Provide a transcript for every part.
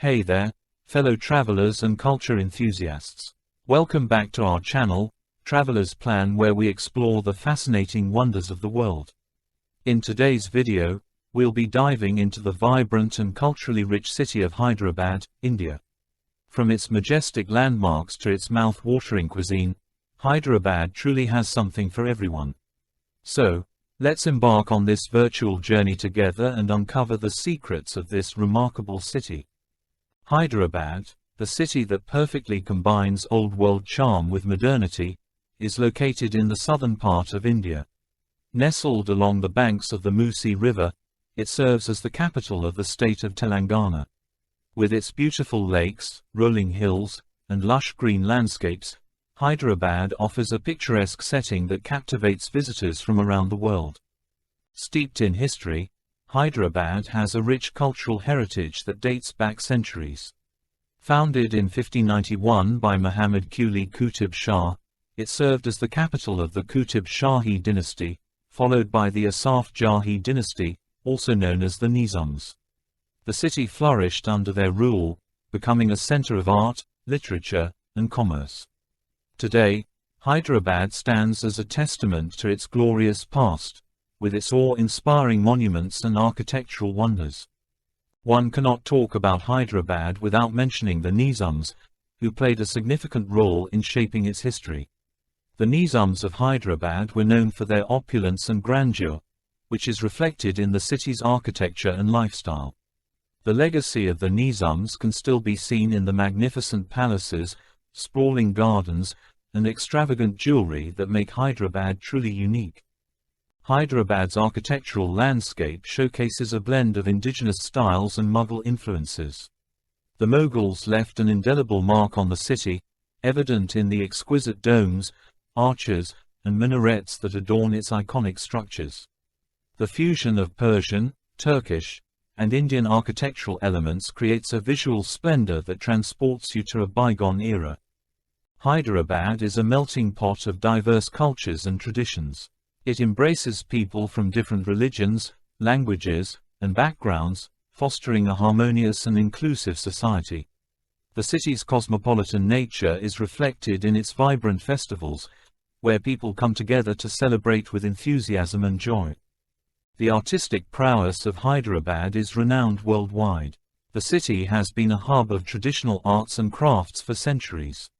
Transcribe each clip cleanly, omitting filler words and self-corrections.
Hey there, fellow travelers and culture enthusiasts. Welcome back to our channel, Traveler's Plan, where we explore the fascinating wonders of the world. In today's video, we'll be diving into the vibrant and culturally rich city of Hyderabad, India. From its majestic landmarks to its mouth-watering cuisine, Hyderabad truly has something for everyone. So, let's embark on this virtual journey together and uncover the secrets of this remarkable city. Hyderabad, the city that perfectly combines old-world charm with modernity, is located in the southern part of India. Nestled along the banks of the Musi River, it serves as the capital of the state of Telangana. With its beautiful lakes, rolling hills, and lush green landscapes, Hyderabad offers a picturesque setting that captivates visitors from around the world. Steeped in history, Hyderabad has a rich cultural heritage that dates back centuries. Founded in 1591 by Muhammad Quli Qutub Shah, it served as the capital of the Qutub Shahi dynasty, followed by the Asaf Jahi dynasty, also known as the Nizams. The city flourished under their rule, becoming a center of art, literature, and commerce. Today, Hyderabad stands as a testament to its glorious past, with its awe-inspiring monuments and architectural wonders. One cannot talk about Hyderabad without mentioning the Nizams, who played a significant role in shaping its history. The Nizams of Hyderabad were known for their opulence and grandeur, which is reflected in the city's architecture and lifestyle. The legacy of the Nizams can still be seen in the magnificent palaces, sprawling gardens, and extravagant jewelry that make Hyderabad truly unique. Hyderabad's architectural landscape showcases a blend of indigenous styles and Mughal influences. The Mughals left an indelible mark on the city, evident in the exquisite domes, arches, and minarets that adorn its iconic structures. The fusion of Persian, Turkish, and Indian architectural elements creates a visual splendor that transports you to a bygone era. Hyderabad is a melting pot of diverse cultures and traditions. It embraces people from different religions, languages, and backgrounds, fostering a harmonious and inclusive society. The city's cosmopolitan nature is reflected in its vibrant festivals, where people come together to celebrate with enthusiasm and joy. The artistic prowess of Hyderabad is renowned worldwide. The city has been a hub of traditional arts and crafts for centuries.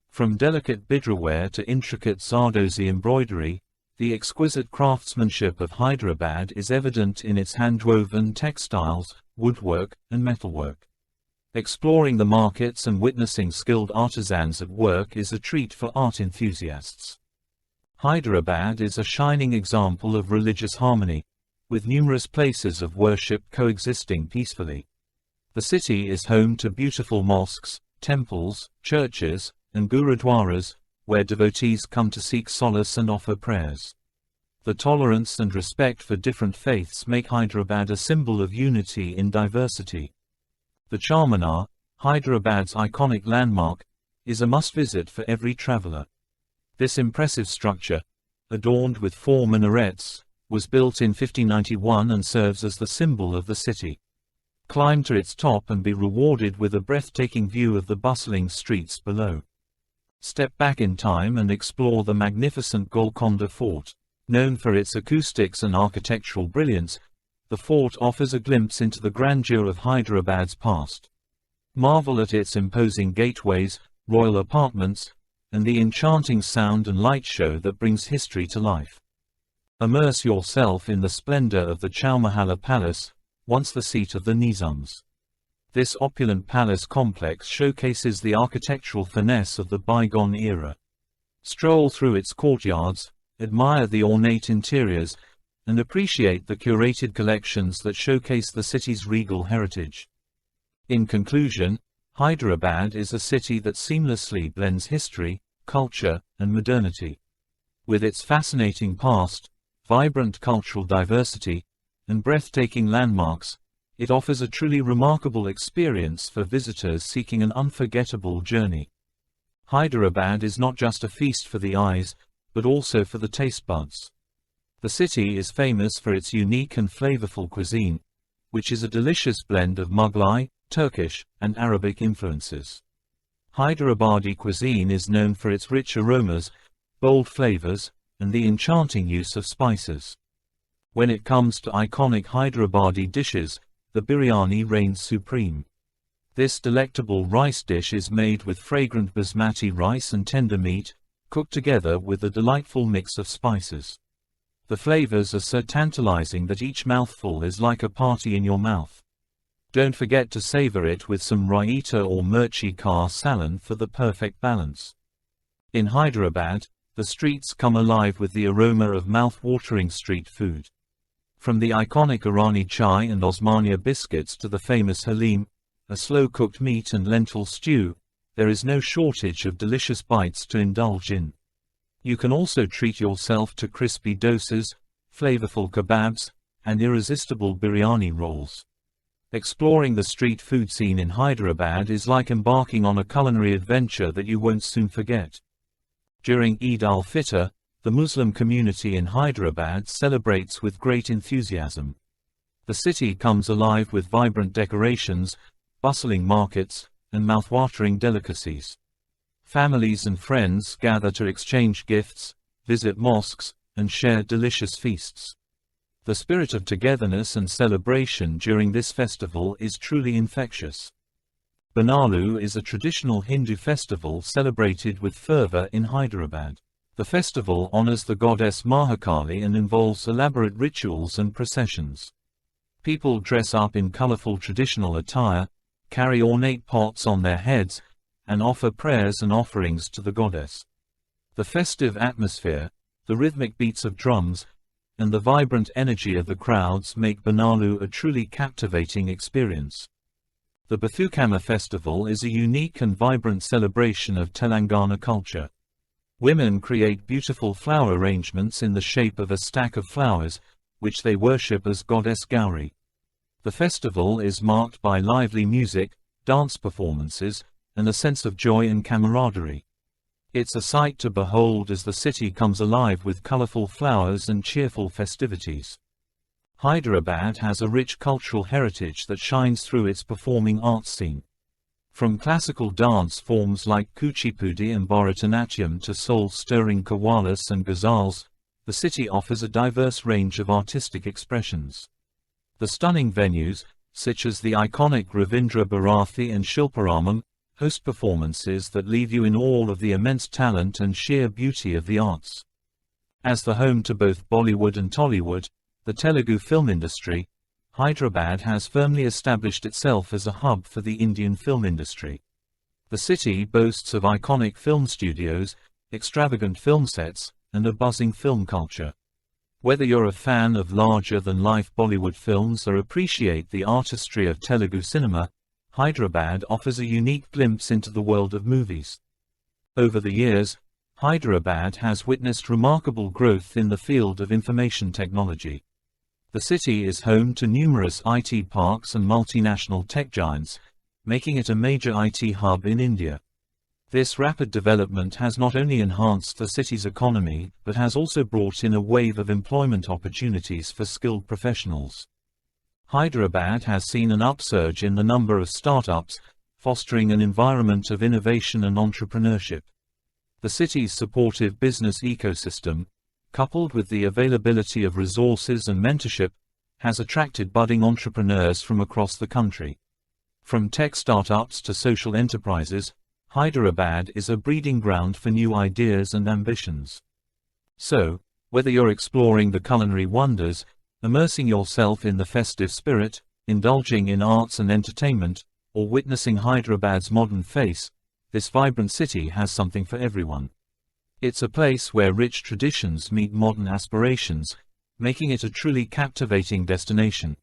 From delicate bidraware to intricate Zardozi embroidery, the exquisite craftsmanship of Hyderabad is evident in its hand-woven textiles, woodwork, and metalwork. Exploring the markets and witnessing skilled artisans at work is a treat for art enthusiasts. Hyderabad is a shining example of religious harmony, with numerous places of worship coexisting peacefully. The city is home to beautiful mosques, temples, churches, and gurudwaras, where devotees come to seek solace and offer prayers. The tolerance and respect for different faiths make Hyderabad a symbol of unity in diversity. The Charminar, Hyderabad's iconic landmark, is a must-visit for every traveler. This impressive structure, adorned with 4 minarets, was built in 1591 and serves as the symbol of the city. Climb to its top and be rewarded with a breathtaking view of the bustling streets below. Step back in time and explore the magnificent Golconda Fort. Known for its acoustics and architectural brilliance, the fort offers a glimpse into the grandeur of Hyderabad's past. Marvel at its imposing gateways, royal apartments, and the enchanting sound and light show that brings history to life. Immerse yourself in the splendor of the Chowmahala Palace, once the seat of the Nizams. This opulent palace complex showcases the architectural finesse of the bygone era. Stroll through its courtyards, admire the ornate interiors, and appreciate the curated collections that showcase the city's regal heritage. In conclusion, Hyderabad is a city that seamlessly blends history, culture, and modernity. With its fascinating past, vibrant cultural diversity, and breathtaking landmarks, it offers a truly remarkable experience for visitors seeking an unforgettable journey. Hyderabad is not just a feast for the eyes, but also for the taste buds. The city is famous for its unique and flavorful cuisine, which is a delicious blend of Mughlai, Turkish, and Arabic influences. Hyderabadi cuisine is known for its rich aromas, bold flavors, and the enchanting use of spices. When it comes to iconic Hyderabadi dishes, the biryani reigns supreme. This delectable rice dish is made with fragrant basmati rice and tender meat, cooked together with a delightful mix of spices. The flavors are so tantalizing that each mouthful is like a party in your mouth. Don't forget to savor it with some raita or mirchi ka salan for the perfect balance. In Hyderabad, the streets come alive with the aroma of mouth-watering street food. From the iconic Irani chai and Osmania biscuits to the famous halim, a slow-cooked meat and lentil stew, there is no shortage of delicious bites to indulge in. You can also treat yourself to crispy dosas, flavorful kebabs, and irresistible biryani rolls. Exploring the street food scene in Hyderabad is like embarking on a culinary adventure that you won't soon forget. During Eid al-Fitr, the Muslim community in Hyderabad celebrates with great enthusiasm. The city comes alive with vibrant decorations, bustling markets, and mouth-watering delicacies. Families and friends gather to exchange gifts, visit mosques, and share delicious feasts. The spirit of togetherness and celebration during this festival is truly infectious. Bonalu is a traditional Hindu festival celebrated with fervor in Hyderabad. The festival honors the goddess Mahakali and involves elaborate rituals and processions. People dress up in colorful traditional attire, carry ornate pots on their heads, and offer prayers and offerings to the goddess. The festive atmosphere, the rhythmic beats of drums, and the vibrant energy of the crowds make Bonalu a truly captivating experience. The Bathukama festival is a unique and vibrant celebration of Telangana culture. Women create beautiful flower arrangements in the shape of a stack of flowers, which they worship as goddess Gauri. The festival is marked by lively music, dance performances, and a sense of joy and camaraderie. It's a sight to behold as the city comes alive with colorful flowers and cheerful festivities. Hyderabad has a rich cultural heritage that shines through its performing arts scene. From classical dance forms like Kuchipudi and Bharatanatyam to soul-stirring qawwalis and ghazals, the city offers a diverse range of artistic expressions. The stunning venues, such as the iconic Ravindra Bharathi and Shilparamam, host performances that leave you in awe of the immense talent and sheer beauty of the arts. As the home to both Bollywood and Tollywood, the Telugu film industry, Hyderabad has firmly established itself as a hub for the Indian film industry. The city boasts of iconic film studios, extravagant film sets, and a buzzing film culture. Whether you're a fan of larger-than-life Bollywood films or appreciate the artistry of Telugu cinema, Hyderabad offers a unique glimpse into the world of movies. Over the years, Hyderabad has witnessed remarkable growth in the field of information technology. The city is home to numerous IT parks and multinational tech giants, making it a major IT hub in India. This rapid development has not only enhanced the city's economy but has also brought in a wave of employment opportunities for skilled professionals. Hyderabad has seen an upsurge in the number of startups, fostering an environment of innovation and entrepreneurship. The city's supportive business ecosystem, coupled with the availability of resources and mentorship, has attracted budding entrepreneurs from across the country. From tech startups to social enterprises, Hyderabad is a breeding ground for new ideas and ambitions. So, whether you're exploring the culinary wonders, immersing yourself in the festive spirit, indulging in arts and entertainment, or witnessing Hyderabad's modern face, this vibrant city has something for everyone. It's a place where rich traditions meet modern aspirations, making it a truly captivating destination.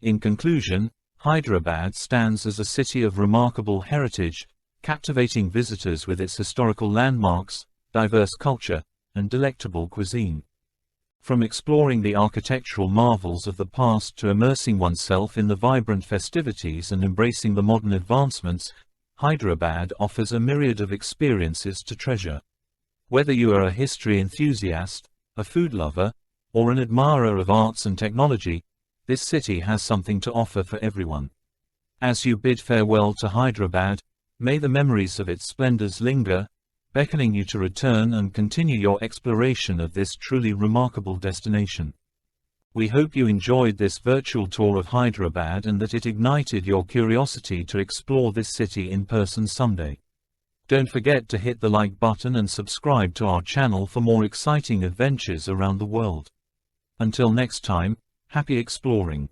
In conclusion, Hyderabad stands as a city of remarkable heritage, captivating visitors with its historical landmarks, diverse culture, and delectable cuisine. From exploring the architectural marvels of the past to immersing oneself in the vibrant festivities and embracing the modern advancements, Hyderabad offers a myriad of experiences to treasure. Whether you are a history enthusiast, a food lover, or an admirer of arts and technology, this city has something to offer for everyone. As you bid farewell to Hyderabad, may the memories of its splendors linger, beckoning you to return and continue your exploration of this truly remarkable destination. We hope you enjoyed this virtual tour of Hyderabad and that it ignited your curiosity to explore this city in person someday. Don't forget to hit the like button and subscribe to our channel for more exciting adventures around the world. Until next time, happy exploring.